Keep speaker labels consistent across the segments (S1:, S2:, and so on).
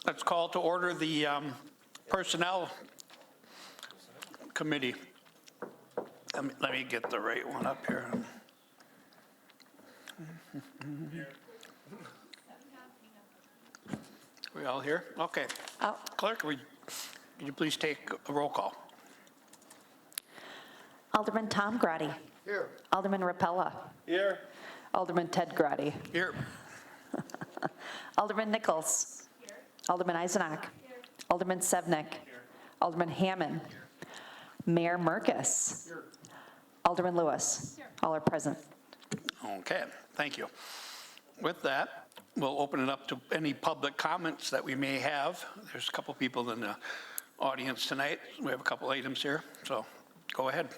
S1: Let's call to order the Personnel Committee. Let me get the right one up here. We all here? Okay. Clerk, could you please take a roll call?
S2: Alderman Tom Grotti.
S3: Here.
S2: Alderman Rapella.
S3: Here.
S2: Alderman Ted Grotti.
S1: Here.
S2: Alderman Nichols. Here. Alderman Eisenach. Here. Alderman Sevnik. Here. Alderman Hammond. Here. Mayor Merkes. Here. Alderman Lewis. Here. All are present.
S1: Okay, thank you. With that, we'll open it up to any public comments that we may have. There's a couple people in the audience tonight. We have a couple items here, so go ahead.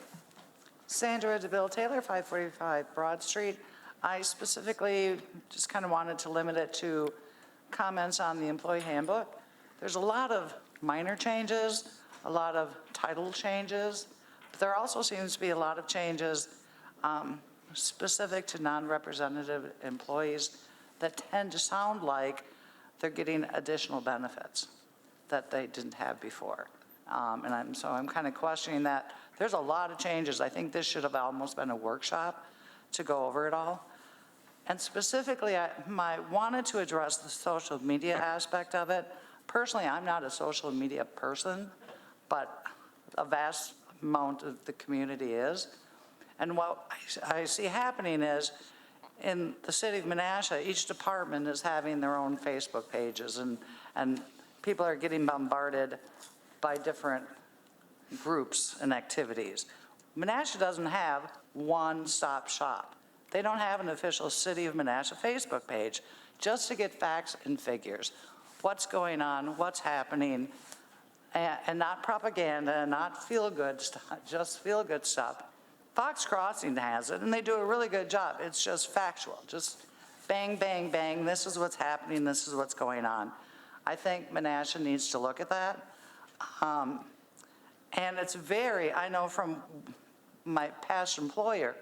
S4: Sandra DeVille Taylor, 545 Broad Street. I specifically just kind of wanted to limit it to comments on the employee handbook. There's a lot of minor changes, a lot of title changes, but there also seems to be a lot of changes specific to non-representative employees that tend to sound like they're getting additional benefits that they didn't have before. So I'm kind of questioning that. There's a lot of changes. I think this should have almost been a workshop to go over it all. And specifically, I wanted to address the social media aspect of it. Personally, I'm not a social media person, but a vast amount of the community is. And what I see happening is, in the city of Menasha, each department is having their own Facebook pages, and people are getting bombarded by different groups and activities. Menasha doesn't have one-stop shop. They don't have an official City of Menasha Facebook page just to get facts and figures. What's going on, what's happening, and not propaganda, not feel-good stuff, just feel-good stuff. Fox Crossing has it, and they do a really good job. It's just factual, just bang, bang, bang, this is what's happening, this is what's going on. I think Menasha needs to look at that. And it's I know from my past employer,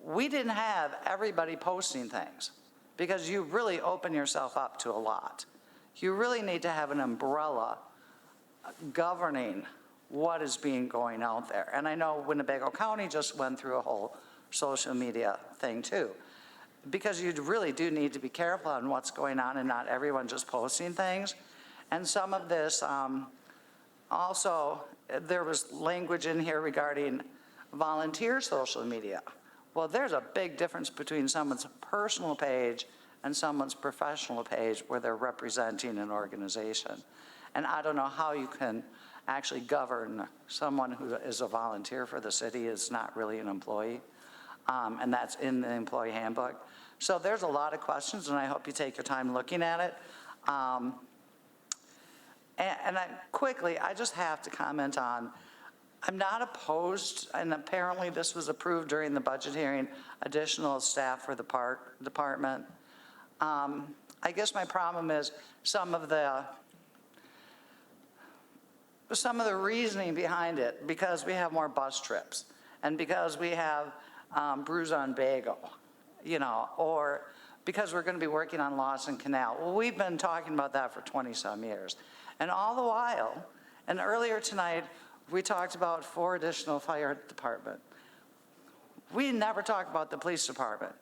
S4: we didn't have everybody posting things because you really open yourself up to a lot. You really need to have an umbrella governing what is being going out there. And I know Winnebago County just went through a whole social media thing too, because you really do need to be careful on what's going on and not everyone just posting things. And some of this, also, there was language in here regarding volunteer social media. Well, there's a big difference between someone's personal page and someone's professional page where they're representing an organization. And I don't know how you can actually govern someone who is a volunteer for the city is not really an employee, and that's in the employee handbook. So there's a lot of questions, and I hope you take your time looking at it. I just have to comment on, I'm not opposed, and apparently this was approved during the budget hearing, additional staff for the park department. I guess my problem is some of the reasoning behind it, because we have more bus trips and because we have Brews on Bagel, or because we're going to be working on Lawson Canal. Well, we've been talking about that for 20-some years. And all the while, and earlier tonight, we talked about 4 additional fire department. We never talked about the police department.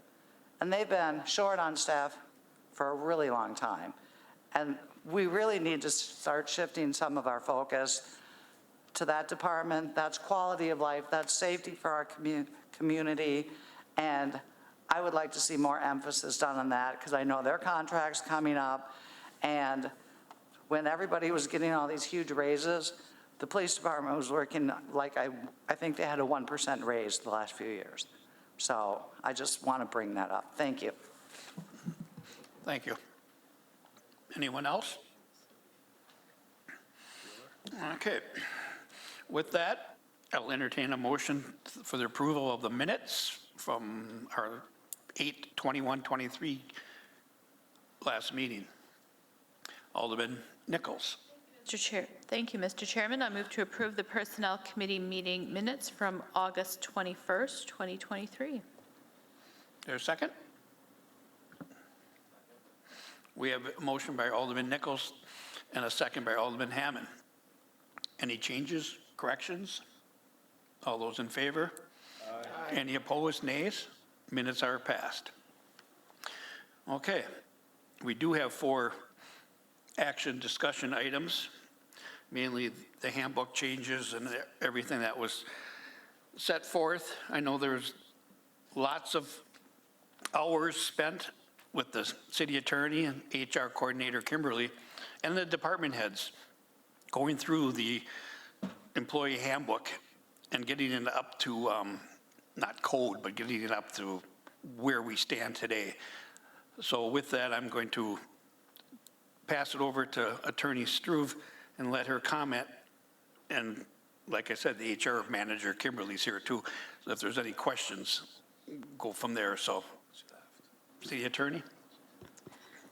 S4: And they've been short on staff for a really long time. And we really need to start shifting some of our focus to that department. That's quality of life, that's safety for our community. And I would like to see more emphasis done on that, because I know their contract's coming up. And when everybody was getting all these huge raises, the police department was working like I think they had a 1% raise the last few years. So I just want to bring that up. Thank you.
S1: Thank you. Anyone else? Okay. With that, I'll entertain a motion for the approval of the minutes from our 8/21/23 last meeting. Alderman Nichols.
S5: Thank you, Mr. Chairman. I move to approve the Personnel Committee meeting minutes from August 21st, 2023.
S1: There's a second? We have a motion by Alderman Nichols, and a second by Alderman Hammond. Any changes, corrections? All those in favor? Aye. Any opposed, nays? Minutes are passed. Okay, we do have 4 action discussion items, mainly the handbook changes and everything that was set forth. I know there's lots of hours spent with the city attorney and HR coordinator Kimberly and the department heads going through the employee handbook and getting it up to, not code, but getting it up to where we stand today. So with that, I'm going to pass it over to Attorney Struve and let her comment. And like I said, the HR manager, Kimberly's here too. So if there's any questions, go from there. So, City Attorney?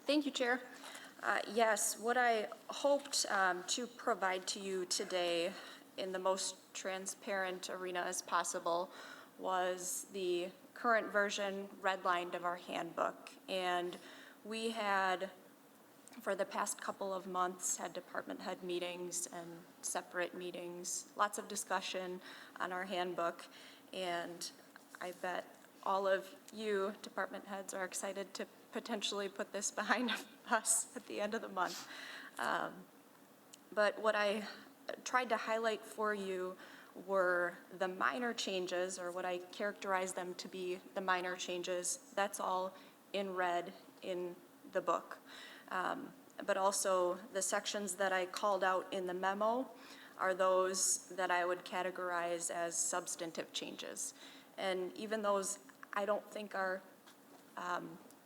S3: Thank you, Chair. Yes, what I hoped to provide to you today in the most transparent arena as possible was the current version redlined of our handbook. And we had, for the past couple of months, had department head meetings and separate meetings, lots of discussion on our handbook. And I bet all of you department heads are excited to potentially put this behind us at the end of the month. But what I tried to highlight for you were the minor changes, or what I characterize them to be the minor changes. That's all in red in the book. But also the sections that I called out in the memo are those that I would categorize as substantive changes. And even those I don't think are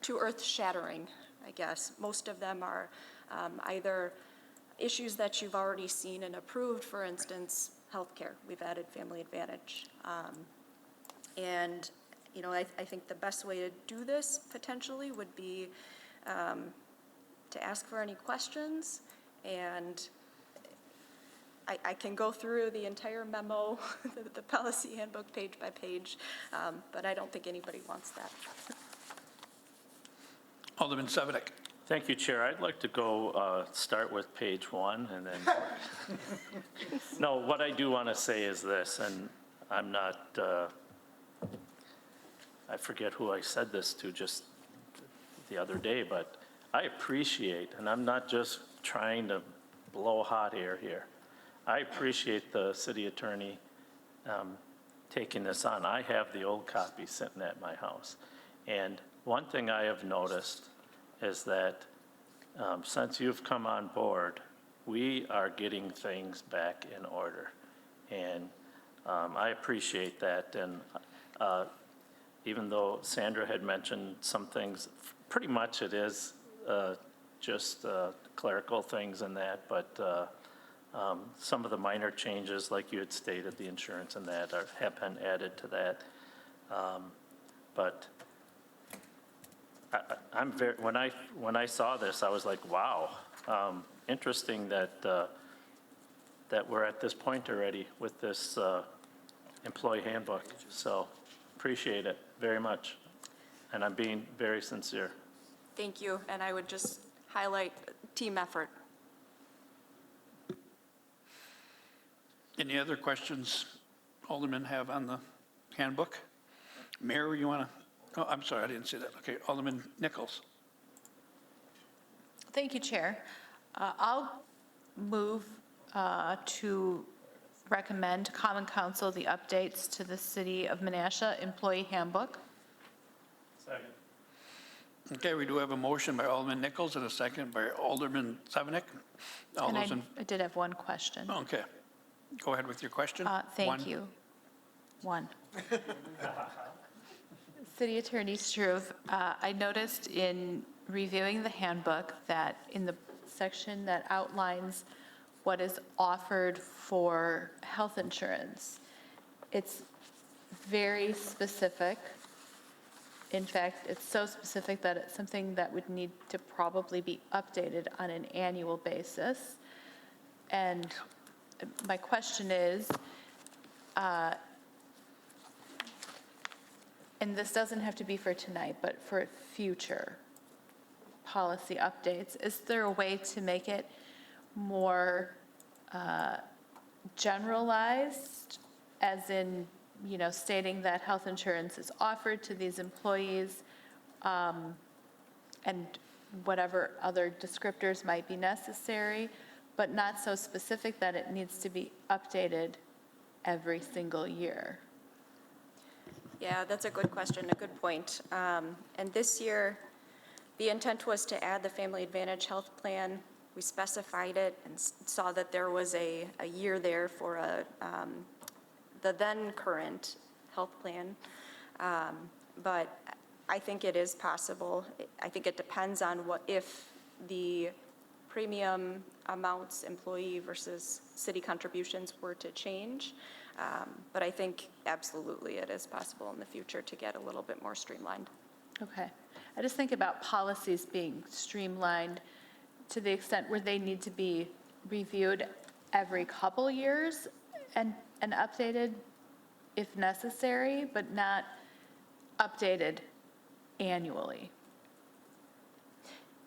S3: too earth-shattering, I guess. Most of them are either issues that you've already seen and approved, for instance, healthcare. We've added Family Advantage. And, you know, I think the best way to do this potentially would be to ask for any questions, and I can go through the entire memo, the policy handbook page by page, but I don't think anybody wants that.
S1: Alderman Sevenick.
S6: Thank you, Chair. I'd like to go start with page 1 and then. No, what I do want to say is this, and I'm not, I forget who I said this to just the other day, but I appreciate, and I'm not just trying to blow hot air here, I appreciate the city attorney taking this on. I have the old copy sitting at my house. And one thing I have noticed is that since you've come on board, we are getting things back in order. And I appreciate that. And even though Sandra had mentioned some things, pretty much it is just clerical things and that, but some of the minor changes, like you had stated, the insurance and that have been added to that. But I'm very, when I saw this, I was like, wow, interesting that that we're at this point already with this employee handbook. So appreciate it very much, and I'm being very sincere.
S3: Thank you, and I would just highlight team effort.
S1: Any other questions Aldermen have on the handbook? Mayor, you want to? Oh, I'm sorry, I didn't see that. Okay, Alderman Nichols.
S5: Thank you, Chair. I'll move to recommend to Common Council the updates to the City of Menasha Employee Handbook.
S6: Second.
S1: Okay, we do have a motion by Alderman Nichols and a second by Alderman Sevenick. All
S5: And
S1: those in,
S5: I did have one question.
S1: okay. Go ahead with your question.
S5: Thank you. One. City Attorney Struve, I noticed in reviewing the handbook that in the section that outlines what is offered for health insurance, it's very specific. In fact, it's so specific that it's something that would need to probably be updated on an annual basis. And my question is, and this doesn't have to be for tonight, but for future policy updates, is there a way to make it more generalized, as in, stating that health insurance is offered to these employees, and whatever other descriptors might be necessary, but not so specific that it needs to be updated every single year?
S3: Yeah, that's a good question, a good point. And this year, the intent was to add the Family Advantage Health Plan. We specified it and saw that there was a year there for the then current health plan. But I think it is possible. I think it depends on if the premium amounts, employee versus city contributions, were to change. But I think absolutely it is possible in the future to get a little bit more streamlined.
S5: Okay. I just think about policies being streamlined to the extent where they need to be reviewed every couple years and updated if necessary, but not updated annually.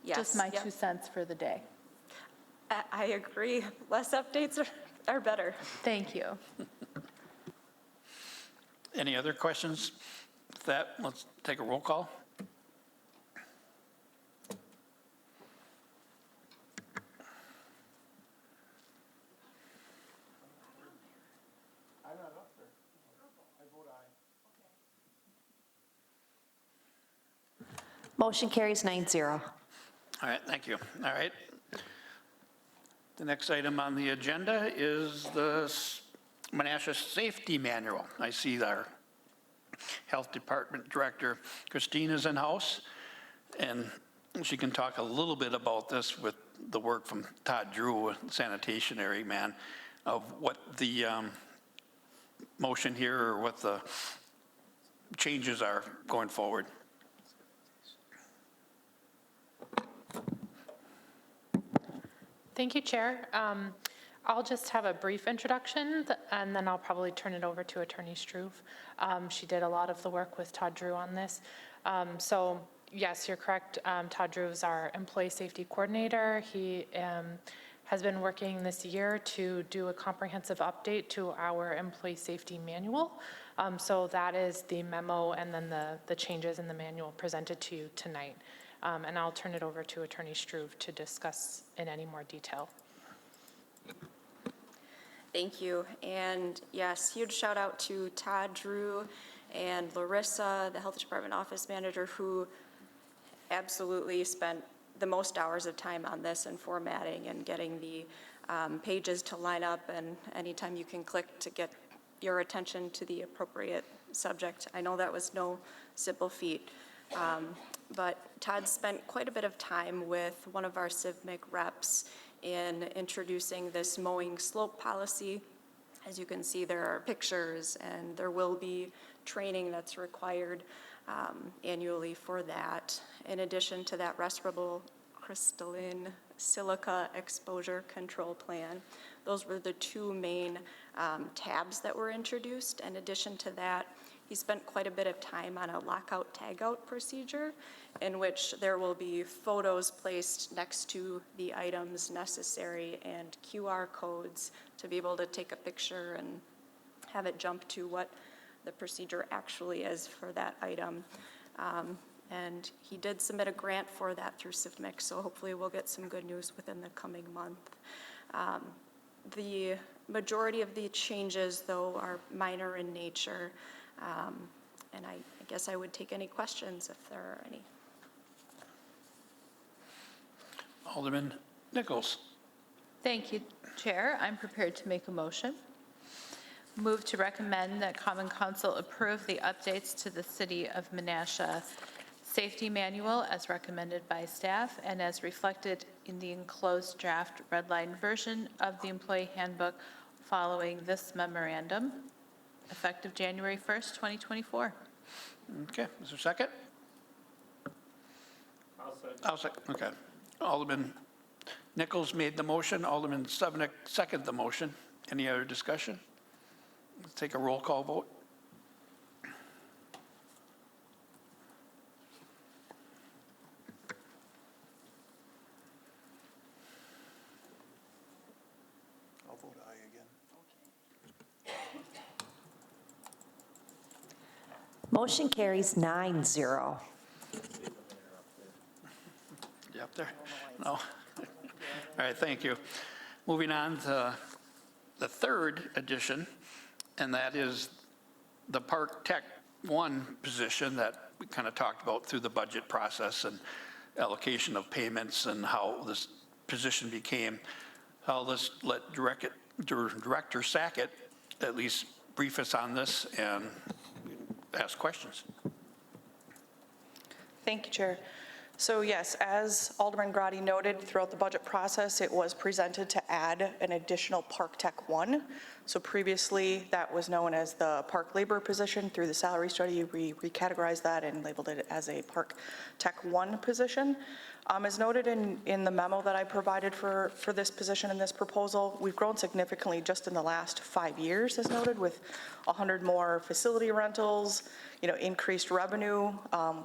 S3: Yes.
S5: Just my
S3: yep.
S5: 2 cents for the day.
S3: I agree. Less updates are better.
S5: Thank you.
S1: Any other questions? With that, let's take a roll call.
S2: Motion carries 9-0.
S1: All right, thank you. All right. The next item on the agenda is the Menasha Safety Manual. I see our Health Department Director, Christine, is in-house, and she can talk a little bit about this with the work from Todd Drew, sanitation man, of what the motion here or what the changes are going forward.
S7: Thank you, Chair. I'll just have a brief introduction, and then I'll probably turn it over to Attorney Struve. She did a lot of the work with Todd Drew on this. So yes, you're correct. Todd Drew is our employee safety coordinator. He has been working this year to do a comprehensive update to our employee safety manual. So that is the memo and then the changes in the manual presented to you tonight. And I'll turn it over to Attorney Struve to discuss in any more detail.
S3: Thank you. And yes, huge shout out to Todd Drew and Larissa, the Health Department Office Manager, who absolutely spent the most hours of time on this and formatting and getting the pages to line up, and anytime you can click to get your attention to the appropriate subject. I know that was no simple feat. But Todd spent quite a bit of time with one of our CivMIC reps in introducing this mowing slope policy. As you can see, there are pictures, and there will be training that's required annually for that. In addition to that respirable crystalline silica exposure control plan. Those were the two main tabs that were introduced. In addition to that, he spent quite a bit of time on a lockout tagout procedure in which there will be photos placed next to the items necessary and QR codes to be able to take a picture and have it jump to what the procedure actually is for that item. And he did submit a grant for that through CivMIC, so hopefully we'll get some good news within the coming month. The majority of the changes, though, are minor in nature. And I guess I would take any questions if there are any.
S1: Alderman Nichols.
S5: Thank you, Chair. I'm prepared to make a motion. Move to recommend that Common Council approve the updates to the City of Menasha Safety Manual as recommended by staff and as reflected in the enclosed draft redline version of the Employee Handbook following this memorandum, effective January 1st, 2024.
S1: Okay, is there a second? I'll second. Okay. Alderman Nichols made the motion. Alderman Sevenick seconded the motion. Any other discussion? Let's take a roll call vote.
S2: Motion carries 9-0.
S1: You up there? No? All right, thank you. Moving on to the third addition, and that is the Park Tech 1 position that we kind of talked about through the budget process and allocation of payments and how this position became. I'll just let Director Sackett at least brief us on this and ask questions.
S8: Thank you, Chair. So yes, as Alderman Grotti noted, throughout the budget process, it was presented to add an additional Park Tech 1. So previously, that was known as the Park Labor position. Through the salary study, we recategorized that and labeled it as a Park Tech 1 position. As noted in the memo that I provided for this position and this proposal, we've grown significantly just in the last 5 years, as noted, with 100 more facility rentals, increased revenue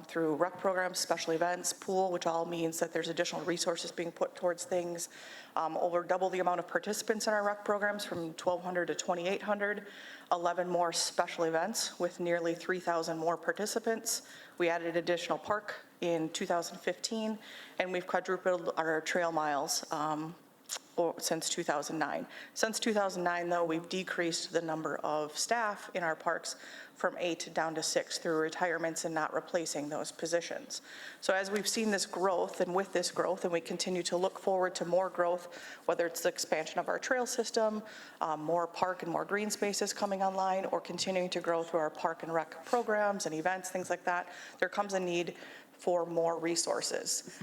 S8: through rec programs, special events, pool, which all means that there's additional resources being put towards things. Over double the amount of participants in our rec programs from 1,200 to 2,800, 11 more special events with nearly 3,000 more participants. We added additional park in 2015, and we've quadrupled our trail miles since 2009. Since 2009, though, we've decreased the number of staff in our parks from 8 down to 6 through retirements and not replacing those positions. So as we've seen this growth, and with this growth, and we continue to look forward to more growth, whether it's the expansion of our trail system, more park and more green spaces coming online, or continuing to grow through our park and rec programs and events, things like that, there comes a need for more resources.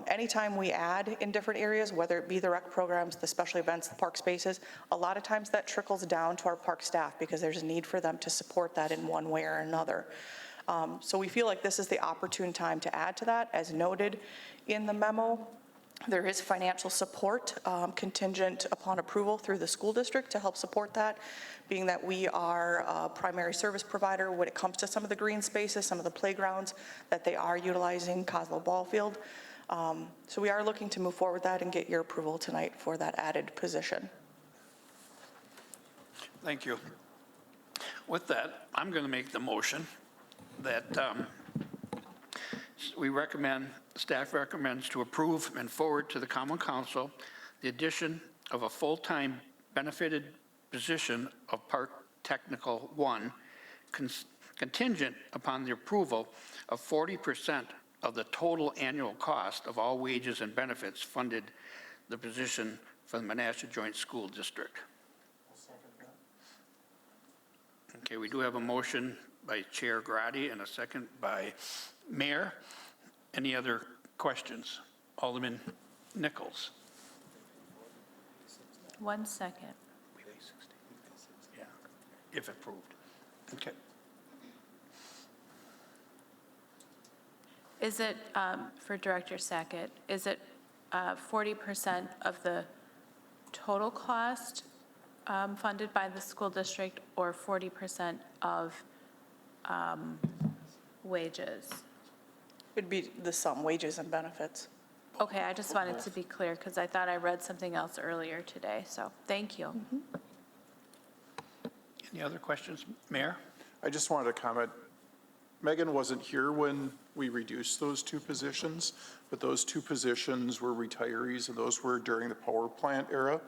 S8: Anytime we add in different areas, whether it be the rec programs, the special events, the park spaces, a lot of times that trickles down to our park staff because there's a need for them to support that in one way or another. So we feel like this is the opportune time to add to that. As noted in the memo, there is financial support contingent upon approval through the school district to help support that, being that we are a primary service provider when it comes to some of the green spaces, some of the playgrounds that they are utilizing, Coslow Ball Field. So we are looking to move forward with that and get your approval tonight for that added position.
S1: Thank you. With that, I'm going to make the motion that staff recommends to approve and forward to the Common Council the addition of a full-time benefited position of Park Technical 1 contingent upon the approval of 40% of the total annual cost of all wages and benefits funded the position for the Menasha Joint School District. Okay, we do have a motion by Chair Grotti and a second by Mayor. Any other questions? Alderman Nichols.
S5: 1 second.
S1: Yeah, if approved. Okay.
S5: Is it, for Director Sackett, is it 40% of the total cost funded by the school district, or 40% of wages?
S8: It'd be the sum, wages and benefits.
S5: Okay, I just wanted to be clear, because I thought I read something else earlier today, so thank you.
S1: Any other questions, Mayor?
S9: I just wanted to comment, Megan wasn't here when we reduced those 2 positions, but those 2 positions were retirees, and those were during the power plant era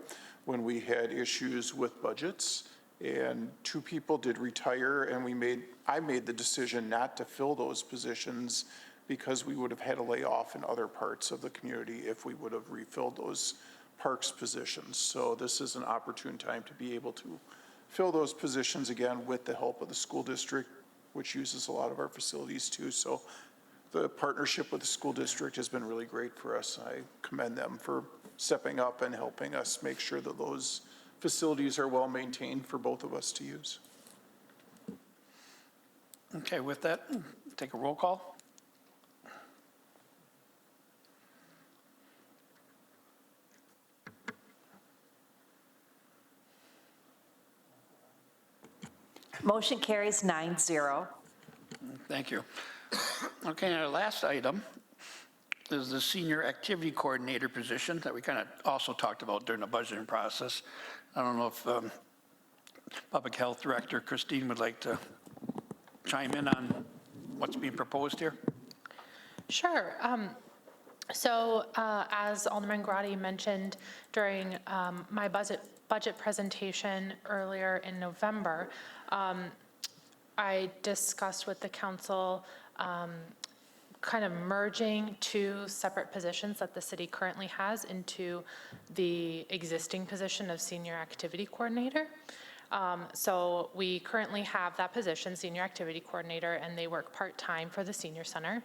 S9: when we had issues with budgets, and 2 people did retire, and I made the decision not to fill those positions because we would have had a layoff in other parts of the community if we would have refilled those parks positions. So this is an opportune time to be able to fill those positions again with the help of the school district, which uses a lot of our facilities too. So the partnership with the school district has been really great for us. I commend them for stepping up and helping us make sure that those facilities are well maintained for both of us to use.
S1: Okay, with that, take a roll call.
S2: Motion carries 9-0.
S1: Thank you. Okay, our last item is the Senior Activity Coordinator position that we kind of also talked about during the budgeting process. I don't know if Public Health Director Christine would like to chime in on what's being proposed here?
S7: Sure. As Alderman Grotti mentioned during my budget presentation earlier in November, I discussed with the council kind of merging two separate positions that the city currently has into the existing position of senior activity coordinator. So we currently have that position, senior activity coordinator, and they work part-time for the senior center.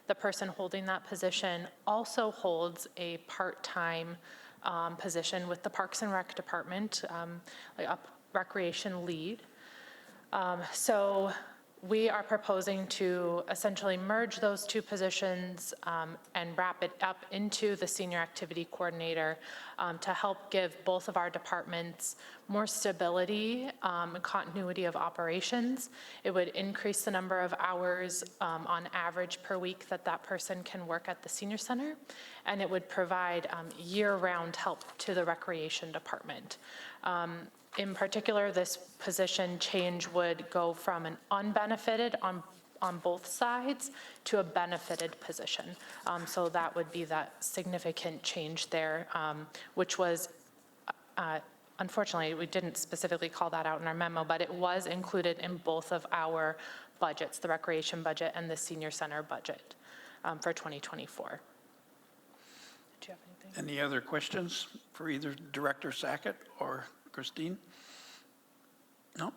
S7: The person holding that position also holds a part-time position with the Parks and Rec Department, like a recreation lead. So we are proposing to essentially merge those two positions and wrap it up into the senior activity coordinator to help give both of our departments more stability and continuity of operations. It would increase the number of hours on average per week that that person can work at the senior center, and it would provide year-round help to the recreation department. In particular, this position change would go from an unbenefited on both sides to a benefited position. So that would be that significant change there, which was, unfortunately, we didn't specifically call that out in our memo, but it was included in both of our budgets, the recreation budget and the senior center budget for 2024. Do you have anything?
S1: Any other questions for either Director Sackett or Christine? No?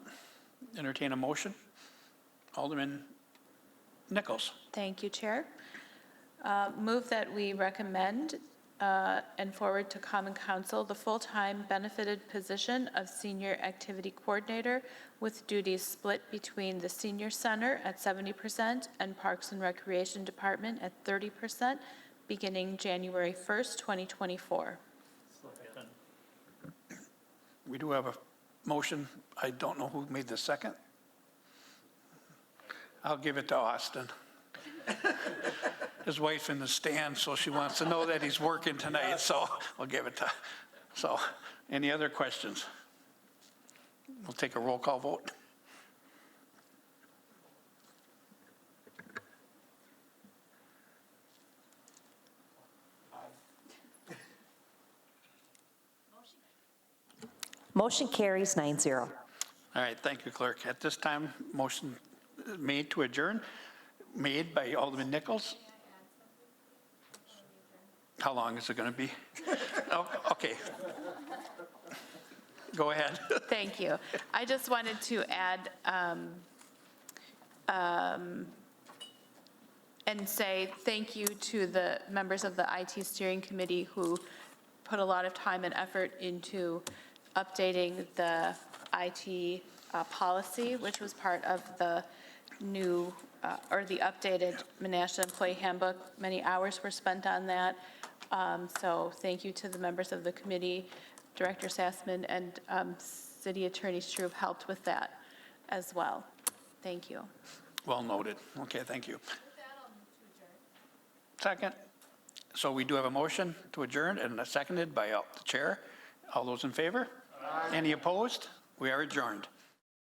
S1: Entertain a motion. Alderman Nichols.
S5: Thank you, Chair. Move that we recommend and forward to Common Council the full-time benefited position of Senior Activity Coordinator with duties split between the Senior Center at 70% and Parks and Recreation Department at 30%, beginning January 1st, 2024.
S1: We do have a motion. I don't know who made the second. I'll give it to Austin. His wife's in the stand, so she wants to know that he's working tonight, so we'll give it to. So, any other questions? We'll take a roll call vote.
S2: Motion carries 9-0.
S1: All right, thank you, Clerk. At this time, motion made to adjourn, made by Alderman Nichols. How long is it going to be? Oh, okay. Go ahead.
S5: Thank you. I just wanted to add and say thank you to the members of the IT Steering Committee who put a lot of time and effort into updating the IT policy, which was part of the new or the updated Menasha Employee Handbook. Many hours were spent on that. So thank you to the members of the committee, Director Sassman and City Attorney Struve helped with that as well. Thank you.
S1: Well noted. Okay, thank you. Second. So we do have a motion to adjourn and seconded by the chair. All those in favor? Aye. Any opposed? We are adjourned.